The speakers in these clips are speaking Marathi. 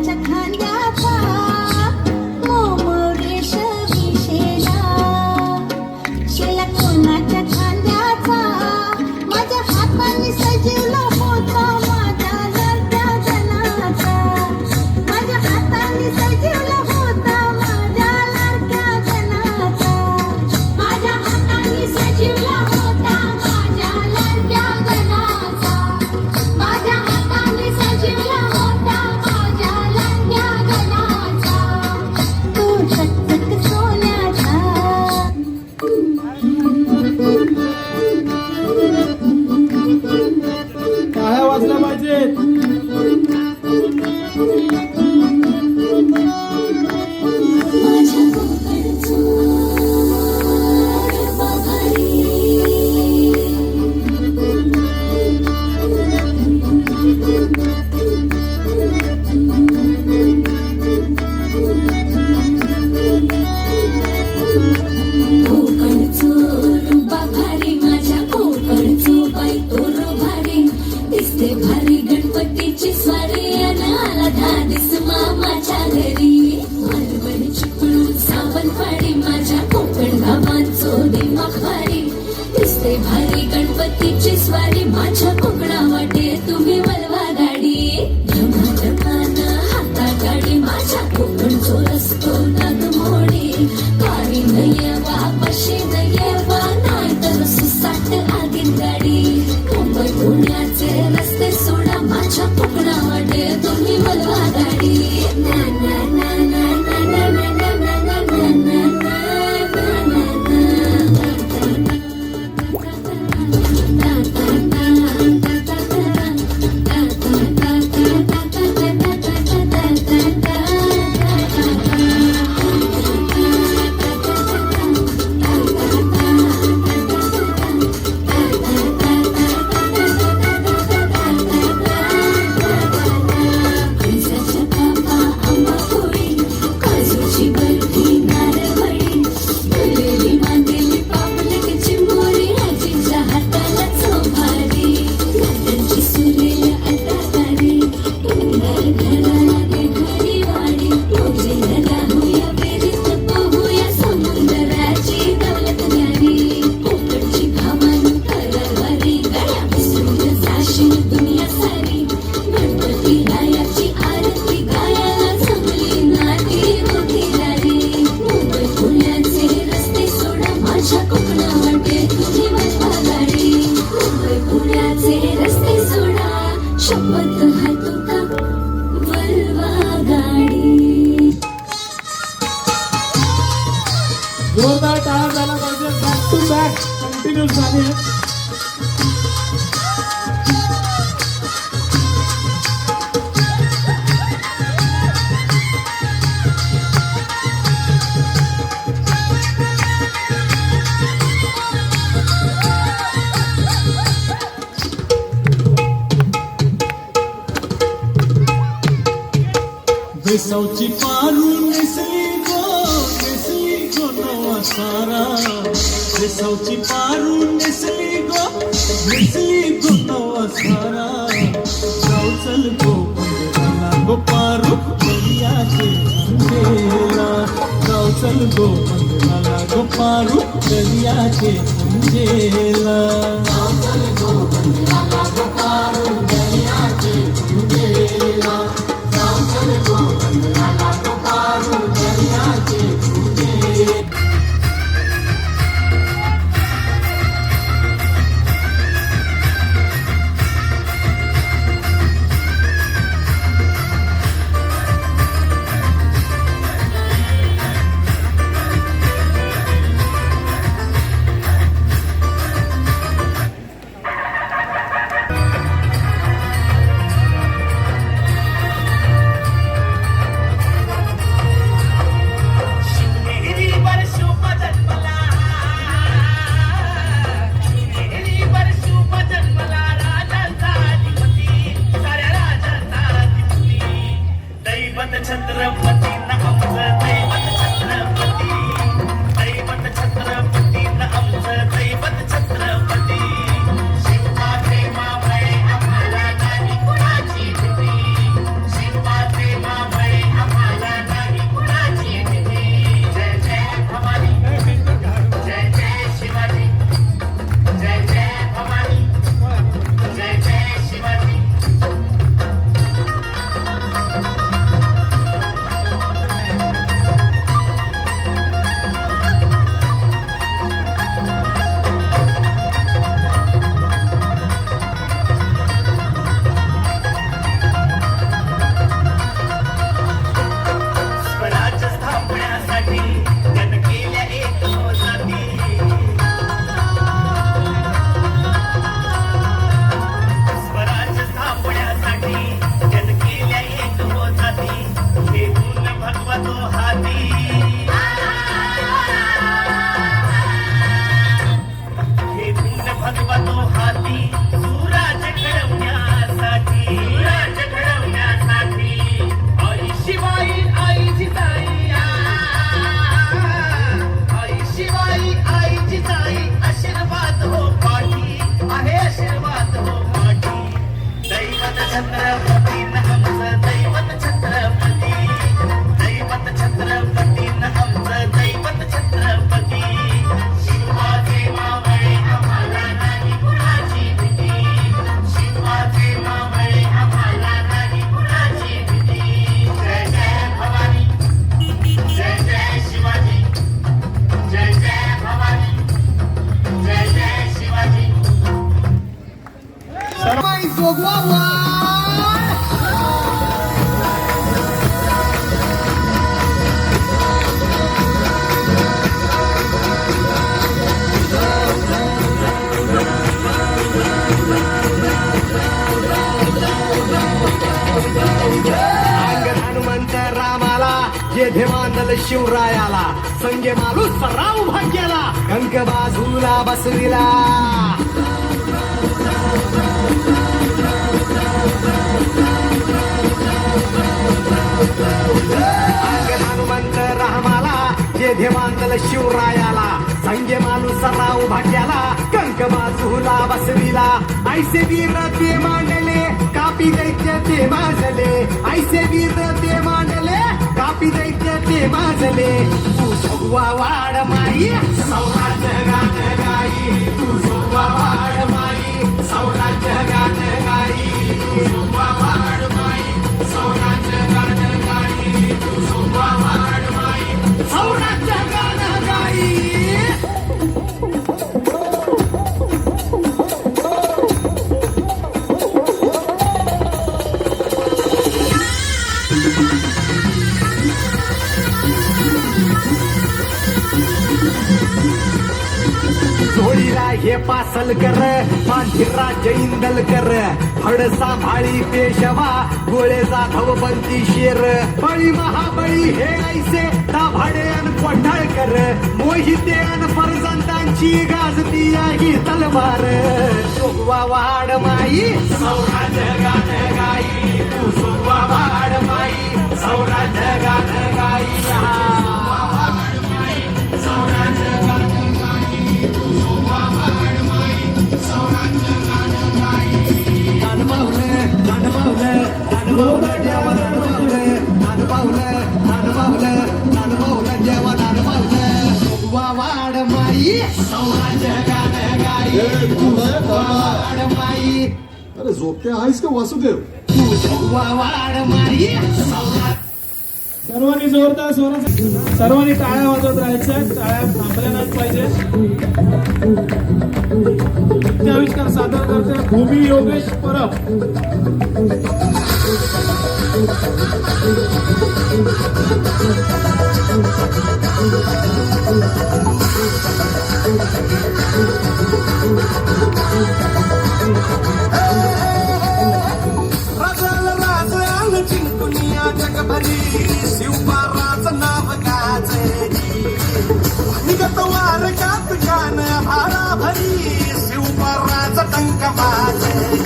कोणाच्या खांद्याचा मोरेश विशेला शेला कोणाच्या खांद्याचा माझ्या हाताने सजवला होता माझ्या लाडक्या जनाचा माझ्या हाताने सजवला होता माझ्या लाडक्या जनाचा माझ्या हाताने सजवला होता माझ्या लाडक्या जनाचा माझ्या हाताने सजवला होता माझ्या लाडक्या जनाचा तो चकचक सोन्याचा काय वाजला पाहिजेत माझ्या कोकणचं बघारी कोकणचं रुबा भारी माझ्या कोकणचं बाई तो भारी दिसते भारी गणपतीची स्वारी आला धादिस मामाच्या घरी मालवण चिपळूण सावंतवाडी माझ्या कोकण गावांचो दिमाग भारी दिसते भारी गणपतीची स्वारी माझ्या कोकणा वाटे तुम्ही वलवा गाडी धमाधमान हाता गाडी माझ्या कोकणचो रस्तो नागमोडी कारी नयवा पशी नयवा नाही तर सुसाट आगीन गाडी मुंबई पुण्याचे रस्ते सोडा माझ्या कोकणा वाटे तुम्ही वलवा गाडी ना ना ना ना ना ना ना ना ना ना ना काजूची बर्फी नारळवडी भरलेली बांधलेली पापलेट चिंबोरी आजीच्या हाताला चोभारी गाड्यांची सुरेल अटाकारी इंदार घराला घरी वाडी मोजेला राहूया बेरीत पोहूया समुद्राची दौलत न्यारी कोकणची भावानी करवारी गळ्या विसरून जाशील दुनिया सारी गणपती रायाची आरती गायला जमली नाटी होती रारी मुंबई पुण्याचे रस्ते सोडा माझ्या कोकणा वाटे तुम्ही वलवा गाडी मुंबई पुण्याचे रस्ते सोडा शपथ हाय तुका वलवा गाडी जोरदार टाळा झाला पाहिजे बॅक टू बॅक कंटिन्यू झाले बेसावची पारू नेसली गो नवा सारा बेसावची पारू नेसली गो नवा सारा जाऊ चल गो पंधराला गो पारू दर्याचे अंधेला जाऊ चल गो पंधराला गो पारू दर्याचे अंधेला जाऊ चल गो पंधराला गो पारू दर्याचे अंधेला जाऊ चल गो पंधराला गो पारू दर्याचे अंधेला शिवबाचे मावळे जोगवा वाढ. अंग हनुमंत रामाला जे धेमानल शिवरायाला संगे माणूस राव भाग्याला कंक बाजूला बसविला. अंग हनुमंत रामाला जे धेमानल शिवरायाला संगे माणूस राव भाग्याला कंक बाजूला बसविला. ऐसे वीर ते मांडले कापी दैत्य ते माजले. ऐसे वीर ते मांडले कापी दैत्य ते माजले. तू जोगवा वाढ माई सौराज्य गात गाई. तू जोगवा वाढ माई सौराज्य गात गाई. तू जोगवा वाढ माई सौराज्य गात गाई. तू जोगवा वाढ माई सौराज्य गात गाई. जोडीला हे पासल कर पांढिरा जैंदल कर. फड सांभाळी पेशवा गोळे जाधव बनती शेर. बळी महाबळी हे ऐसे दाभाडे अन कोंढाळ कर. मोहिते अन फरजंदांची गाजती ही तलवार. जोगवा वाढ माई सौराज्य गात गाई. तू जोगवा वाढ माई सौराज्य गात गाई. अरे झोपते आहेस का वासुदेव? सर्वांनी जोरदार स्वरात सर्वांनी टाळ्या वाजवत राहायच्या. टाळ्या थांबल्या नाही पाहिजे. नृत्य आविष्कार सादर करते भूमी योगेश परब. जगभरी शिवबाराच नाव गाजली. निगत वार कात कान भारा भरी शिवबाराच टंक वाजली.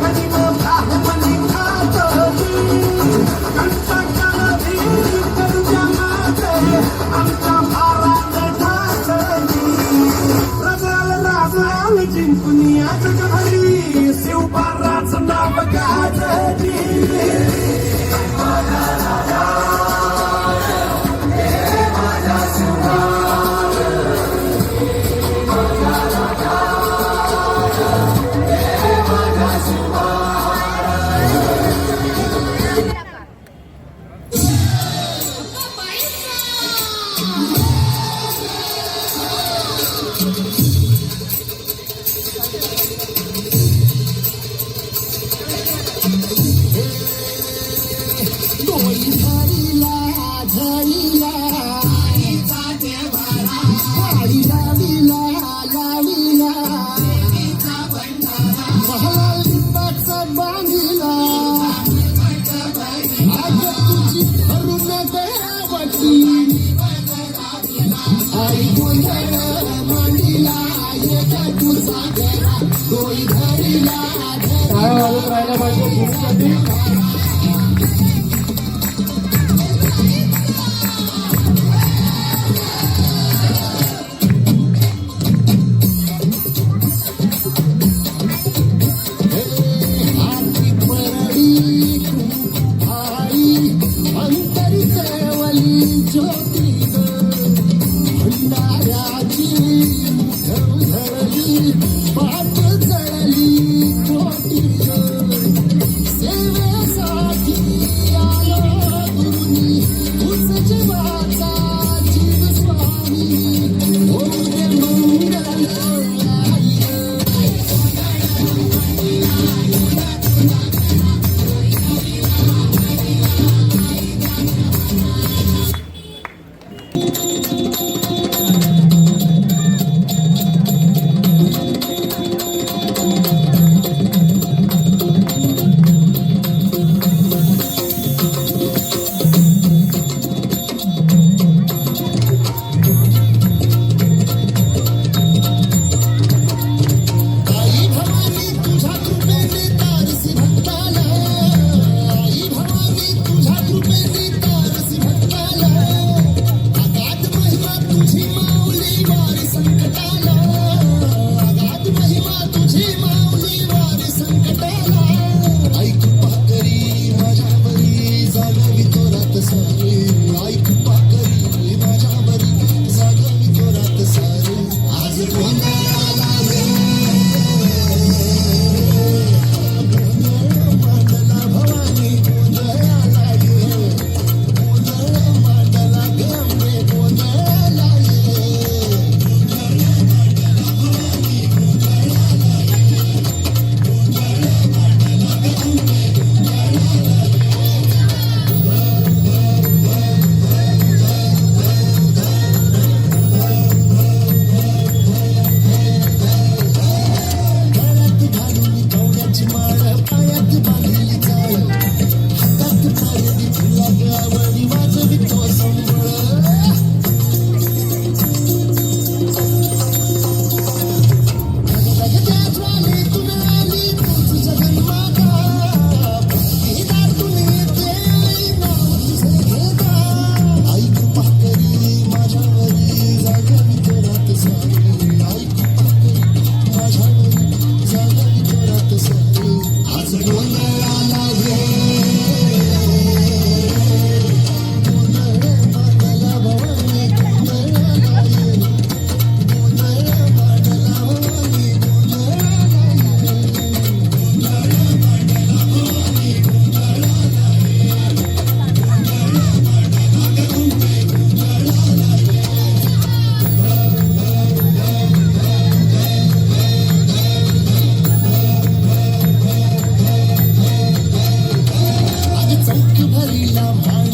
मनी मोठा मनी खातली. कंटकाली करुजा माते आमच्या भारात ढासली. राजाल जिंकुनिया जगभरी शिवबाराचं नाव गाजली. टाळ्या वाजवत राहायला पाहिजे भूमीसाठी. सेवेसाठी भांग